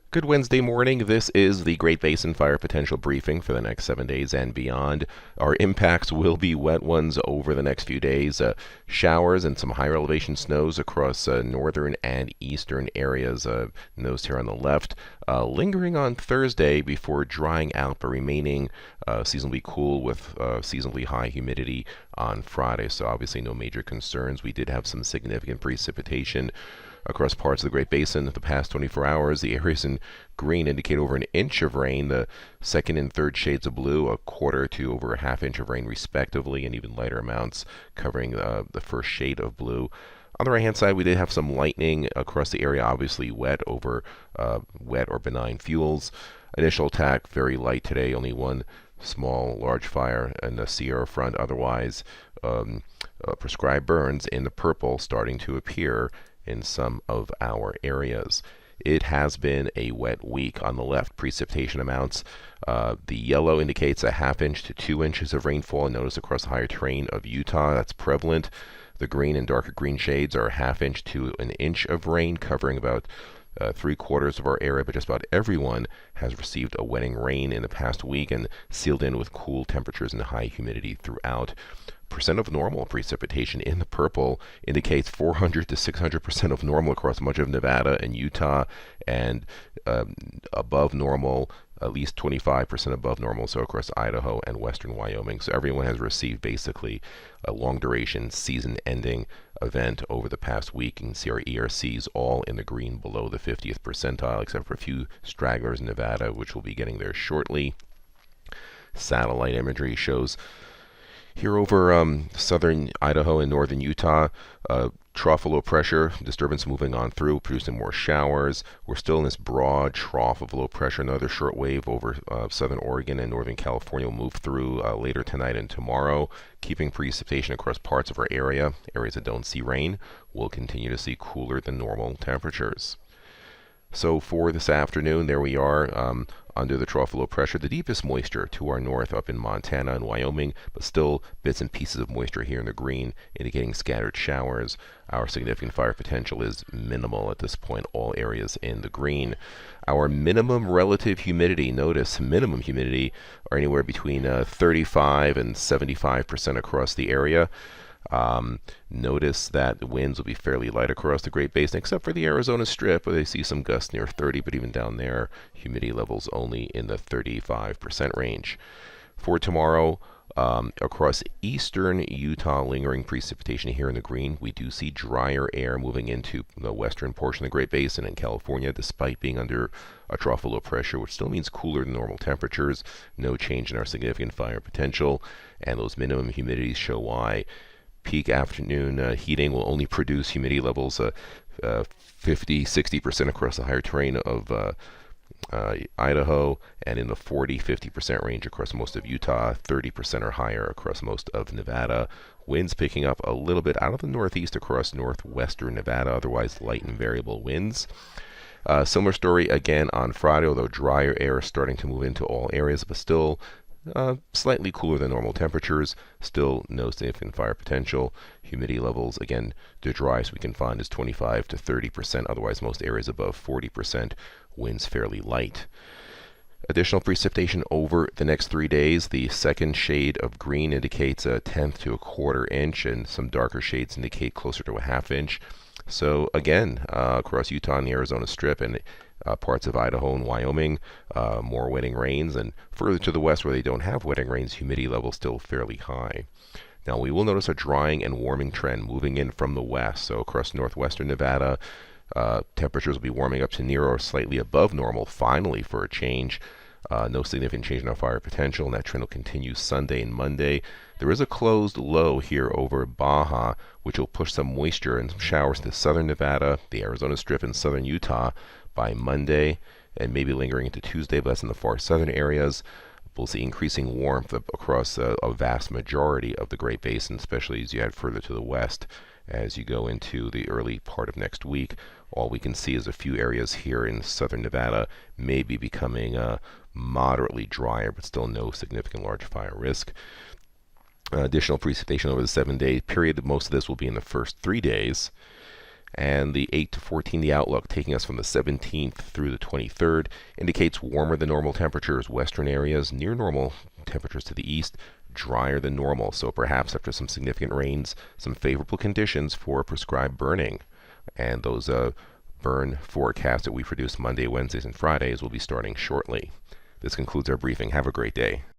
Good Wednesday morning. This is the Great Basin Fire Potential Briefing for the next 7 days and beyond. Our impacts will be wet ones over the next few days. Showers and some higher elevation snows across northern and eastern areas, noticed here on the left. Lingering on Thursday before drying out, but remaining seasonably cool with seasonably high humidity on Friday. So obviously no major concerns. We did have some significant precipitation across parts of the Great Basin the past 24 hours. The areas in green indicate over an inch of rain. The second and third shades of blue, a quarter to over a half inch of rain respectively, and even lighter amounts covering the first shade of blue. On the right-hand side, we did have some lightning across the area, obviously wet over wet or benign fuels. Initial attack, very light today, only one small, large fire in the Sierra front. Otherwise, prescribed burns in the purple starting to appear in some of our areas. It has been a wet week. On the left, precipitation amounts. The yellow indicates a half inch to 2 inches of rainfall. Notice across the higher terrain of Utah, that's prevalent. The green and darker green shades are a half inch to an inch of rain, covering about 3/4 of our area, but just about everyone has received a wetting rain in the past week and sealed in with cool temperatures and high humidity throughout. Percent of normal precipitation in the purple indicates 400 to 600% of normal across much of Nevada and Utah, and above normal, at least 25% above normal, so across Idaho and western Wyoming. So everyone has received basically a long duration season ending event over the past week. You can see our ERCs all in the green below the 50th percentile, except for a few stragglers in Nevada, which will be getting there shortly. Satellite imagery shows here over southern Idaho and northern Utah, trough of low pressure disturbance moving on through, producing more showers. We're still in this broad trough of low pressure. Another short wave over southern Oregon and northern California will move through later tonight and tomorrow, keeping precipitation across parts of our area. Areas that don't see rain will continue to see cooler than normal temperatures. So for this afternoon, there we are under the trough of low pressure, the deepest moisture to our north up in Montana and Wyoming, but still bits and pieces of moisture here in the green, indicating scattered showers. Our significant fire potential is minimal at this point, all areas in the green. Our minimum relative humidity, notice minimum humidity, are anywhere between 35 and 75% across the area. Notice that the winds will be fairly light across the Great Basin, except for the Arizona Strip, where they see some gusts near 30, but even down there, humidity levels only in the 35% range. For tomorrow, across eastern Utah, lingering precipitation here in the green. We do see drier air moving into the western portion of the Great Basin in California, despite being under a trough of low pressure, which still means cooler than normal temperatures. No change in our significant fire potential, and those minimum humidities show why. Peak afternoon heating will only produce humidity levels 50-60% across the higher terrain of Idaho, and in the 40-50% range across most of Utah, 30% or higher across most of Nevada. Winds picking up a little bit out of the northeast across northwestern Nevada, otherwise light and variable winds. Similar story again on Friday, although drier air is starting to move into all areas, but still slightly cooler than normal temperatures. Still no significant fire potential. Humidity levels, again, the driest we can find is 25 to 30%, otherwise most areas above 40%. Winds fairly light. Additional precipitation over the next 3 days. The second shade of green indicates a tenth to a quarter inch, and some darker shades indicate closer to a half inch. So again, across Utah and the Arizona Strip and parts of Idaho and Wyoming, more wetting rains, and further to the west where they don't have wetting rains, humidity levels still fairly high. Now we will notice a drying and warming trend moving in from the west. So across northwestern Nevada, temperatures will be warming up to near or slightly above normal, finally, for a change. No significant change in our fire potential, and that trend will continue Sunday and Monday. There is a closed low here over Baja, which will push some moisture and some showers to southern Nevada, the Arizona Strip, and southern Utah by Monday, and maybe lingering into Tuesday, but that's in the far southern areas. We'll see increasing warmth across a vast majority of the Great Basin, especially as you head further to the west. As you go into the early part of next week, all we can see is a few areas here in southern Nevada may be becoming moderately drier, but still no significant large fire risk. Additional precipitation over the 7-day period. Most of this will be in the first 3 days. And the 8 to 14, the outlook, taking us from the 17th through the 23rd, indicates warmer than normal temperatures. Western areas near normal temperatures to the east, drier than normal. So perhaps after some significant rains, some favorable conditions for prescribed burning. And those burn forecasts that we produce Monday, Wednesdays, and Fridays will be starting shortly. This concludes our briefing. Have a great day.